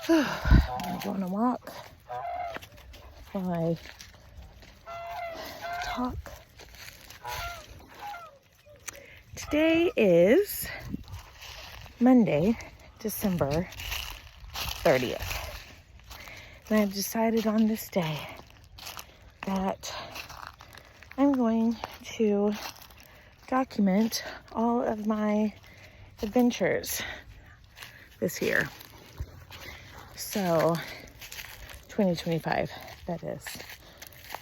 I'm gonna go on a walk while I talk. Today is Monday, December 30th. And I've decided on this day that I'm going to document all of my adventures this year. So, 2025, that is.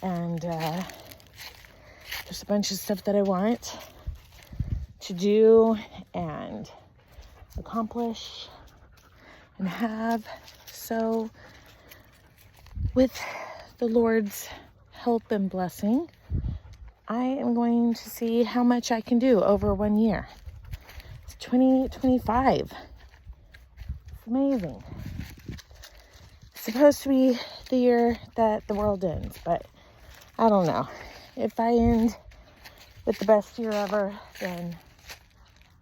And there's a bunch of stuff that I want to do and accomplish and have. So, with the Lord's help and blessing, I am going to see how much I can do over 1 year. It's 2025. It's amazing. It's supposed to be the year that the world ends, but I don't know. If I end with the best year ever, then...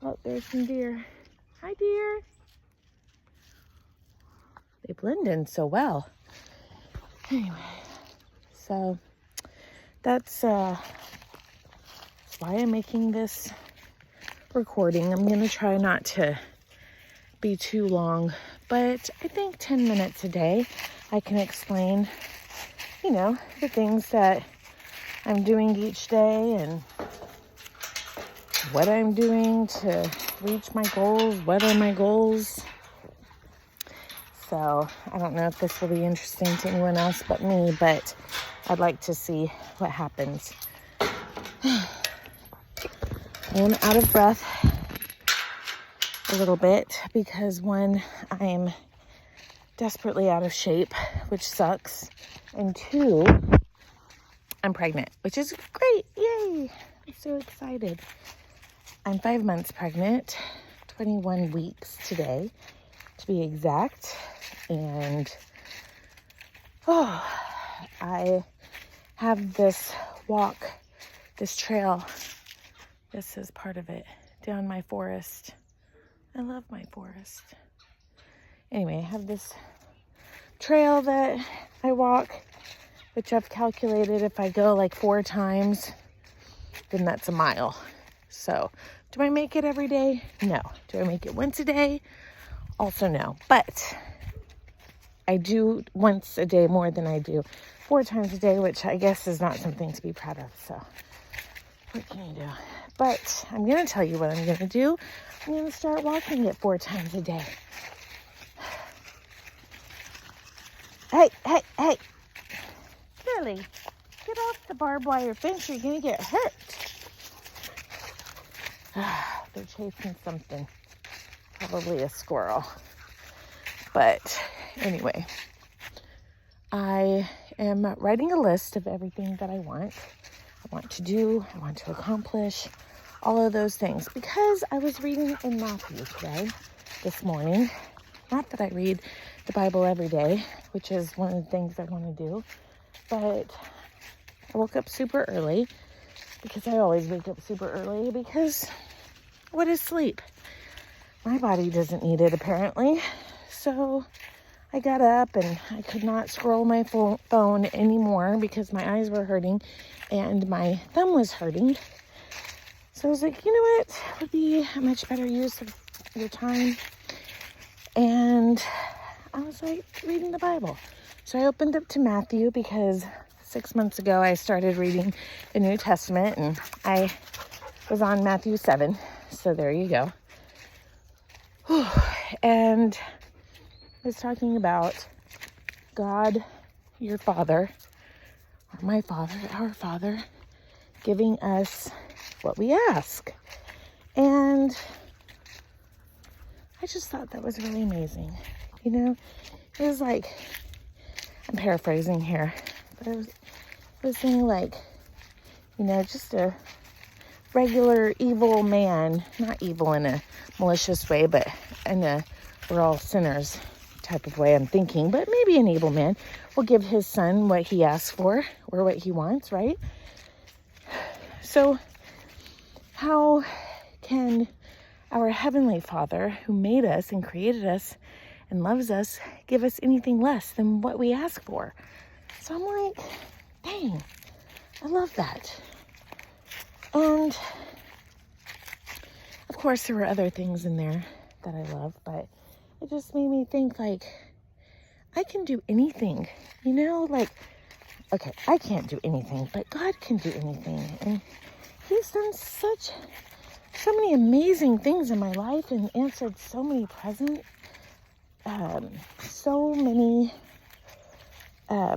Oh, there's some deer. Hi, deer. They blend in so well. Anyway, so that's why I'm making this recording. I'm going to try not to be too long, but I think 10 minutes a day I can explain, the things that I'm doing each day and what I'm doing to reach my goals. What are my goals? So I don't know if this will be interesting to anyone else but me, but I'd like to see what happens. I'm out of breath a little bit because one, I'm desperately out of shape, which sucks. And two, I'm pregnant, which is great. Yay! I'm so excited. I'm 5 months pregnant, 21 weeks today, to be exact. And, I have this walk, this trail. This is part of it, down my forest. I love my forest. Anyway, I have this trail that I walk, which I've calculated if I go like 4 times, then that's a mile. So, do I make it every day? No. Do I make it once a day? Also no. But I do once a day more than I do 4 times a day, which I guess is not something to be proud of. So, what can you do? But I'm going to tell you what I'm going to do. I'm going to start walking it 4 times a day. Hey. Curly, get off the barbed wire fence. You're going to get hurt. They're chasing something. Probably a squirrel. But anyway, I am writing a list of everything that I want to do, I want to accomplish, all of those things. Because I was reading in Matthew today, this morning. Not that I read the Bible every day, which is one of the things I want to do. But I woke up super early, because I always wake up super early, because what is sleep? My body doesn't need it, apparently. So I got up and I could not scroll my phone anymore because my eyes were hurting and my thumb was hurting. So I was like, you know what would be a much better use of your time? And I was like, reading the Bible. So I opened up to Matthew because 6 months ago I started reading the New Testament and I was on Matthew 7. So there you go. And I was talking about God, your Father, or my Father, our Father, giving us what we ask. And I just thought that was really amazing. It was like, I'm paraphrasing here, but it was saying like, just a regular evil man, not evil in a malicious way, but in a we're all sinners type of way I'm thinking, but maybe an evil man will give his son what he asks for or what he wants, right? So how can our Heavenly Father, who made us and created us and loves us give us anything less than what we ask for. So I'm like, dang, I love that. And of course, there were other things in there that I love, but it just made me think, like, I can do anything, like, okay, I can't do anything, but God can do anything. And He's done so many amazing things in my life and answered so many so many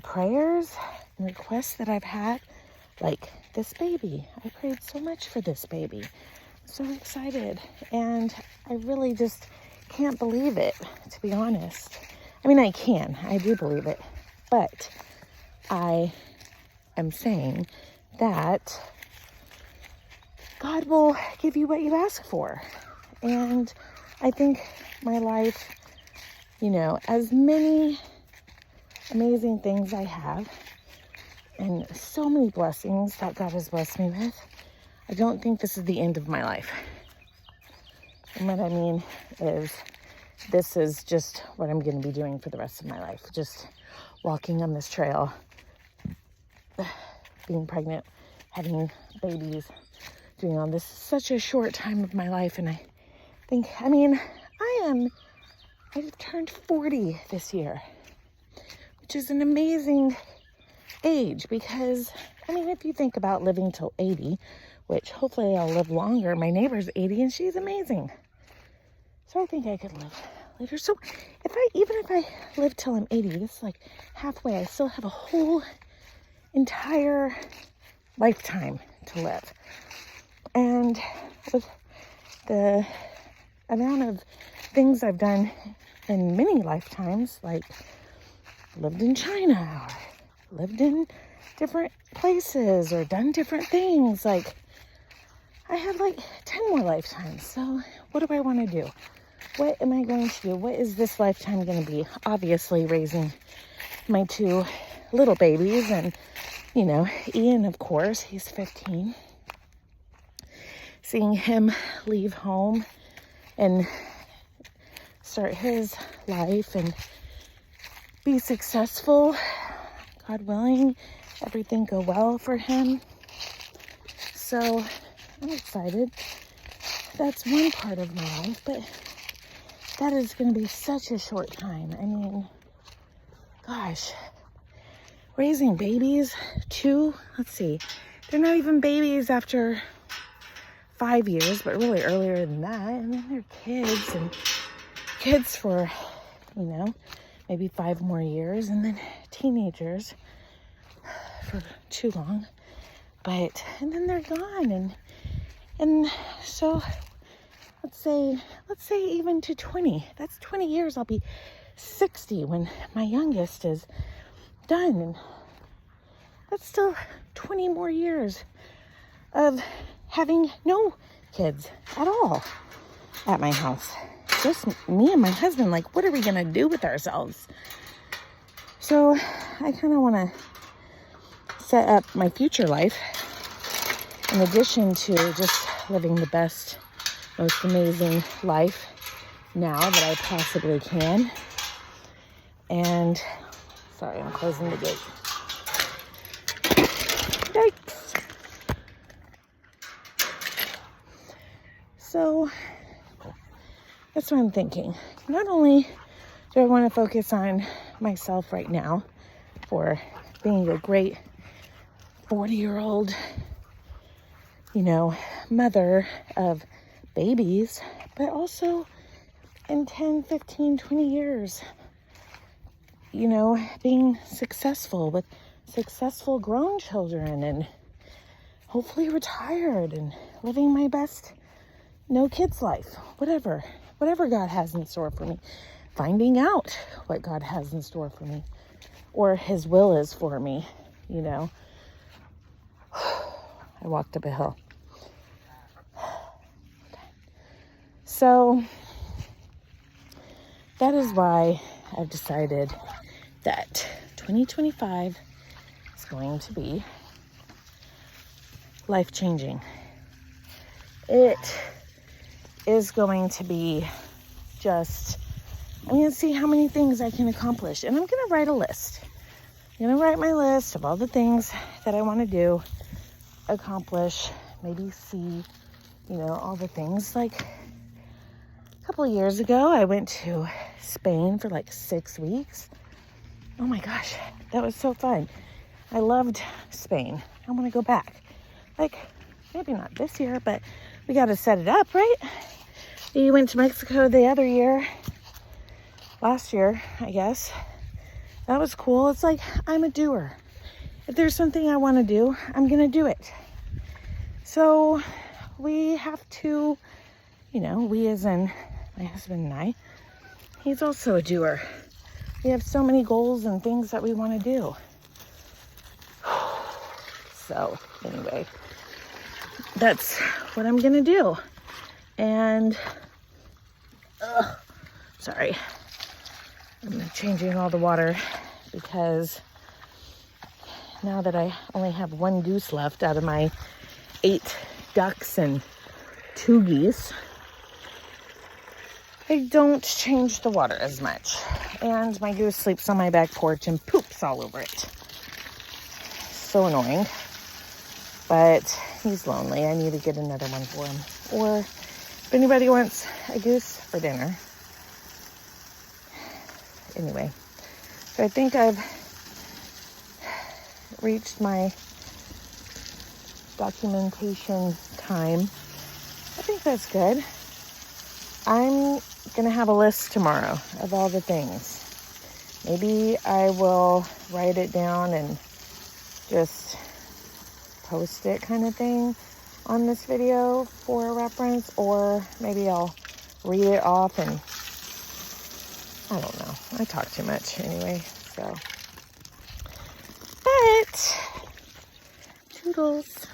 prayers and requests that I've had, like this baby. I prayed so much for this baby. So excited, and I really just can't believe it, to be honest. I mean, I do believe it, but I am saying that God will give you what you ask for. And I think my life, as many amazing things I have and so many blessings that God has blessed me with, I don't think this is the end of my life. And what I mean is, this is just what I'm going to be doing for the rest of my life. Just walking on this trail, being pregnant, having babies, doing all this. Such a short time of my life. And I think, I've turned 40 this year, which is an amazing age because, if you think about living till 80, which hopefully I'll live longer. My neighbor's 80 and she's amazing. So I think I could live her. So if I live till I'm 80, this is like halfway. I still have a whole entire lifetime to live. And with the amount of things I've done in many lifetimes, like lived in China, or lived in different places, or done different things, like I have like 10 more lifetimes. So what do I want to do? What am I going to do? What is this lifetime going to be? Obviously raising my 2 little babies, and Ian, of course, he's 15. Seeing him leave home and start his life and be successful, God willing, everything go well for him. So I'm excited. That's one part of my life, but that is going to be such a short time. Gosh, raising babies, 2, let's see, they're not even babies after 5 years, but really earlier than that. They're kids, and kids for, maybe 5 more years, and then teenagers for too long. And then they're gone, and so let's say even to 20. That's 20 years. I'll be 60 when my youngest is done, and that's still 20 more years of having no kids at all at my house. Just me and my husband. Like, what are we gonna do with ourselves? So I kind of want to set up my future life in addition to just living the best, most amazing life now that I possibly can. And sorry, I'm closing the gate. Yikes. So that's what I'm thinking. Not only do I want to focus on myself right now for being a great 40-year-old, mother of babies, but also in 10, 15, 20 years, being successful with successful grown children and hopefully retired and living my best no kids life, whatever God has in store for me, finding out what God has in store for me or his will is for me, I walked up a hill. So that is why I've decided that 2025 is going to be life-changing. It is going to be just I'm going to see how many things I can accomplish. And I'm going to write a list. I'm going to write my list of all the things that I want to do, accomplish, maybe see, you know, all the things. Like a couple of years ago, I went to Spain for like 6 weeks. Oh my gosh, that was so fun. I loved Spain. I want to go back. Like, maybe not this year, but we got to set it up, right? We went to Mexico the other year. Last year, I guess. That was cool. It's like, I'm a doer. If there's something I want to do, I'm going to do it. So we have to, you know, we as in my husband and I, he's also a doer. We have so many goals and things that we want to do. So anyway, that's what I'm going to do. And, sorry. I'm changing all the water because now that I only have 1 goose left out of my 8 ducks and 2 geese, I don't change the water as much. And my goose sleeps on my back porch and poops all over it. So annoying. But he's lonely. I need to get another one for him. Or if anybody wants a goose for dinner. Anyway, so I think I've reached my documentation time. I think that's good. I'm gonna have a list tomorrow of all the things. Maybe I will write it down and just post it kind of thing on this video for reference, or maybe I'll read it off and I don't know. I talk too much anyway, so. But, toodles.